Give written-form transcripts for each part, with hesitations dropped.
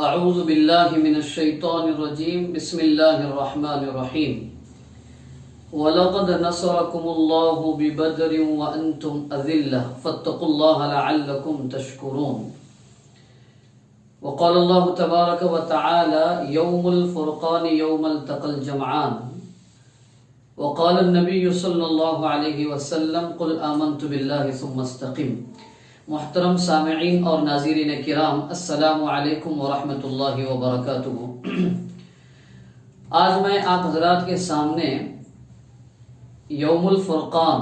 اعوذ باللہ من الشیطان الرجیم بسم اللہ الرحمن الرحیم وَلَقَدْ نَصَرَكُمُ اللَّهُ بِبَدْرٍ وَأَنْتُمْ أَذِلَّةٌ فَاتَّقُوا اللَّهَ لَعَلَّكُمْ تَشْكُرُونَ وقال الله تبارك وتعالى يوم الفرقان يوم التقى الجمعان وقال النبي صلی اللہ علیہ وسلم قل آمنت باللہ ثم استقم۔ محترم سامعین اور ناظرین کرام، السلام علیکم ورحمۃ اللہ وبرکاتہ۔ آج میں آپ حضرات کے سامنے یوم الفرقان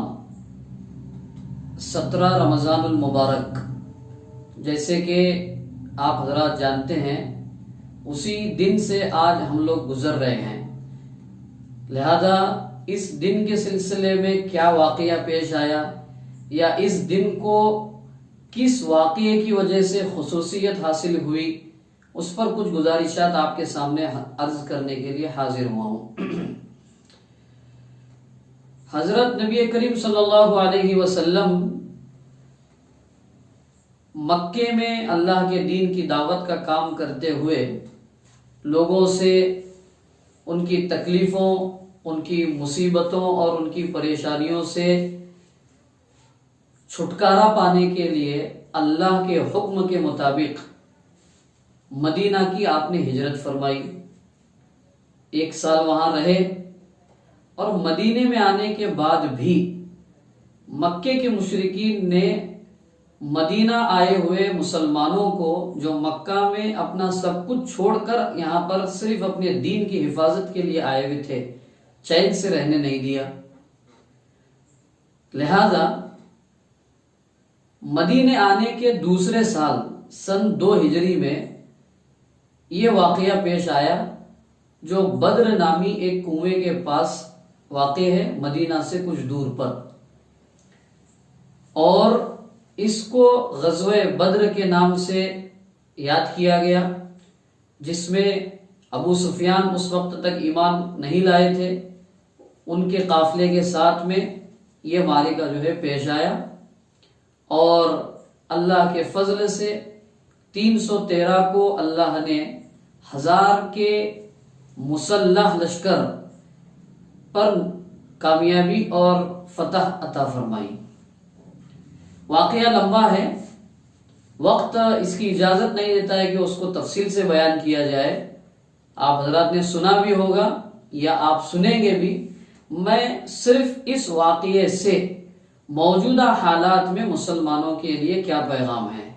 17 رمضان المبارک، جیسے کہ آپ حضرات جانتے ہیں اسی دن سے آج ہم لوگ گزر رہے ہیں، لہذا اس دن کے سلسلے میں کیا واقعہ پیش آیا یا اس دن کو کس واقعے کی وجہ سے خصوصیت حاصل ہوئی، اس پر کچھ گزارشات آپ کے سامنے عرض کرنے کے لیے حاضر ہوا ہوں۔ حضرت نبی کریم صلی اللہ علیہ وسلم مکے میں اللہ کے دین کی دعوت کا کام کرتے ہوئے لوگوں سے ان کی تکلیفوں، ان کی مصیبتوں اور ان کی پریشانیوں سے چھٹکارا پانے کے لیے اللہ کے حکم کے مطابق مدینہ کی آپ نے ہجرت فرمائی، 1 سال وہاں رہے، اور مدینے میں آنے کے بعد بھی مکے کے مشرکین نے مدینہ آئے ہوئے مسلمانوں کو، جو مکہ میں اپنا سب کچھ چھوڑ کر یہاں پر صرف اپنے دین کی حفاظت کے لیے آئے ہوئے تھے، چین سے رہنے نہیں دیا۔ لہذا مدینے آنے کے دوسرے سال سن 2 ہجری میں یہ واقعہ پیش آیا، جو بدر نامی ایک کنویں کے پاس واقع ہے مدینہ سے کچھ دور پر، اور اس کو غزوہ بدر کے نام سے یاد کیا گیا، جس میں ابو سفیان اس وقت تک ایمان نہیں لائے تھے، ان کے قافلے کے ساتھ میں یہ معرکہ جو ہے پیش آیا، اور اللہ کے فضل سے 313 کو اللہ نے 1000 کے مسلح لشکر پر کامیابی اور فتح عطا فرمائی۔ واقعہ لمبا ہے، وقت اس کی اجازت نہیں دیتا ہے کہ اس کو تفصیل سے بیان کیا جائے، آپ حضرات نے سنا بھی ہوگا یا آپ سنیں گے بھی۔ میں صرف اس واقعے سے موجودہ حالات میں مسلمانوں کے لیے کیا پیغام ہے،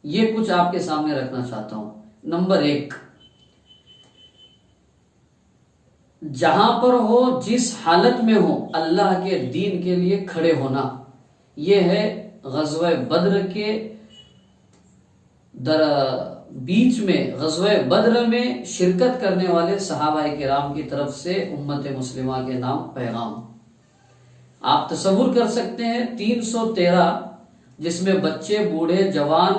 یہ کچھ آپ کے سامنے رکھنا چاہتا ہوں۔ نمبر 1، جہاں پر ہو، جس حالت میں ہو، اللہ کے دین کے لیے کھڑے ہونا، یہ ہے غزوہ بدر کے بیچ میں، غزوہ بدر میں شرکت کرنے والے صحابہ کرام کی طرف سے امت مسلمہ کے نام پیغام۔ آپ تصور کر سکتے ہیں 313، جس میں بچے، بوڑھے، جوان،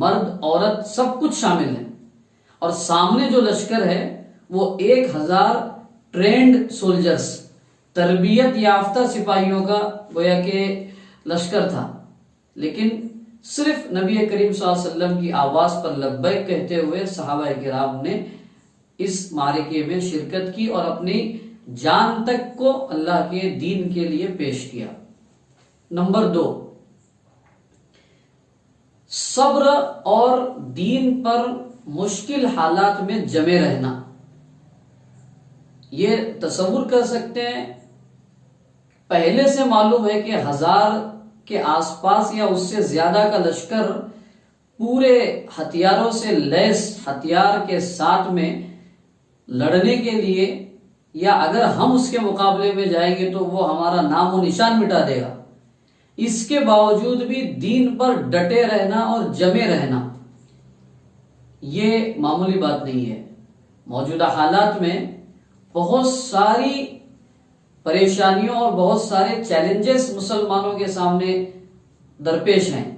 مرد، عورت سب کچھ شامل ہیں، اور سامنے جو لشکر ہے وہ 1000 ٹرینڈ سولجرز، تربیت یافتہ سپاہیوں کا گویا کہ لشکر تھا، لیکن صرف نبی کریم صلی اللہ علیہ وسلم کی آواز پر لبیک کہتے ہوئے صحابہ کرام نے اس معرکے میں شرکت کی اور اپنی جان تک کو اللہ کے دین کے لیے پیش کیا۔ نمبر 2، صبر اور دین پر مشکل حالات میں جمے رہنا۔ یہ تصور کر سکتے ہیں، پہلے سے معلوم ہے کہ 1000 کے آس پاس یا اس سے زیادہ کا لشکر پورے ہتھیاروں سے لیس، ہتھیار کے ساتھ میں لڑنے کے لیے، یا اگر ہم اس کے مقابلے میں جائیں گے تو وہ ہمارا نام و نشان مٹا دے گا، اس کے باوجود بھی دین پر ڈٹے رہنا اور جمے رہنا یہ معمولی بات نہیں ہے۔ موجودہ حالات میں بہت ساری پریشانیوں اور بہت سارے چیلنجز مسلمانوں کے سامنے درپیش ہیں،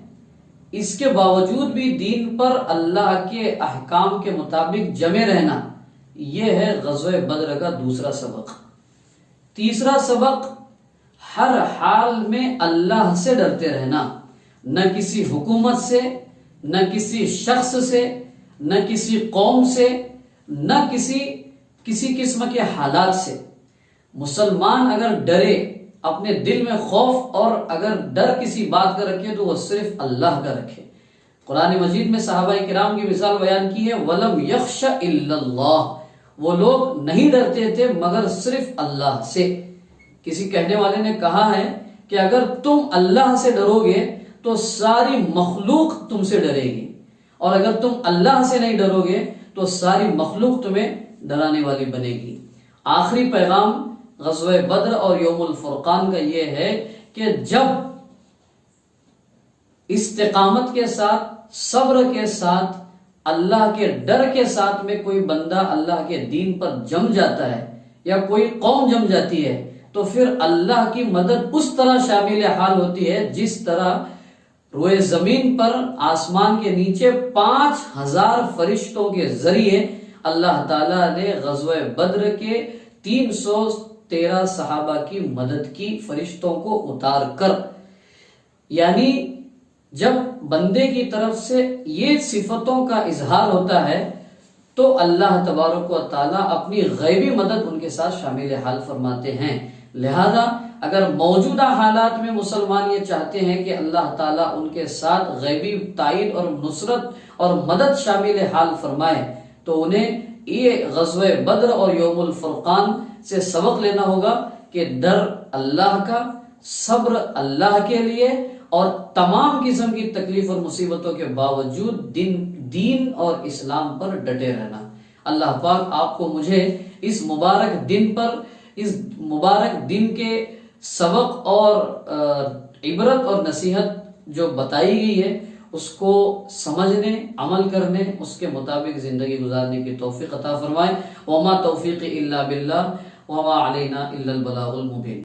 اس کے باوجود بھی دین پر اللہ کے احکام کے مطابق جمے رہنا، یہ ہے غزوہ بدر کا دوسرا سبق۔ تیسرا سبق، ہر حال میں اللہ سے ڈرتے رہنا، نہ کسی حکومت سے، نہ کسی شخص سے، نہ کسی قوم سے، نہ کسی قسم کے حالات سے۔ مسلمان اگر ڈرے، اپنے دل میں خوف اور اگر ڈر کسی بات کا رکھے تو وہ صرف اللہ کا رکھے۔ قرآن مجید میں صحابہ کرام کی مثال بیان کی ہے، وَلَمْ يَخْشَ إِلَّا اللَّهُ، وہ لوگ نہیں ڈرتے تھے مگر صرف اللہ سے۔ کسی کہنے والے نے کہا ہے کہ اگر تم اللہ سے ڈرو گے تو ساری مخلوق تم سے ڈرے گی، اور اگر تم اللہ سے نہیں ڈرو گے تو ساری مخلوق تمہیں ڈرانے والی بنے گی۔ آخری پیغام غزوہ بدر اور یوم الفرقان کا یہ ہے کہ جب استقامت کے ساتھ، صبر کے ساتھ، اللہ کے ڈر کے ساتھ میں کوئی بندہ اللہ کے دین پر جم جاتا ہے یا کوئی قوم جم جاتی ہے تو پھر اللہ کی مدد اس طرح شامل حال ہوتی ہے جس طرح روئے زمین پر آسمان کے نیچے 5000 فرشتوں کے ذریعے اللہ تعالیٰ نے غزوہ بدر کے 313 صحابہ کی مدد کی، فرشتوں کو اتار کر۔ یعنی جب بندے کی طرف سے یہ صفتوں کا اظہار ہوتا ہے تو اللہ تبارک و تعالیٰ اپنی غیبی مدد ان کے ساتھ شامل حال فرماتے ہیں۔ لہذا اگر موجودہ حالات میں مسلمان یہ چاہتے ہیں کہ اللہ تعالیٰ ان کے ساتھ غیبی تائید اور نصرت اور مدد شامل حال فرمائے تو انہیں یہ غزوہ بدر اور یوم الفرقان سے سبق لینا ہوگا کہ ڈر اللہ کا، صبر اللہ کے لیے، اور تمام قسم کی تکلیف اور مصیبتوں کے باوجود دین اور اسلام پر ڈٹے رہنا۔ اللہ پاک آپ کو مجھے اس مبارک دن پر، اس مبارک دن کے سبق اور عبرت اور نصیحت جو بتائی گئی ہے اس کو سمجھنے، عمل کرنے، اس کے مطابق زندگی گزارنے کی توفیق عطا فرمائے۔ وما توفیقی الا باللہ وما علینا الا البلاغ المبین۔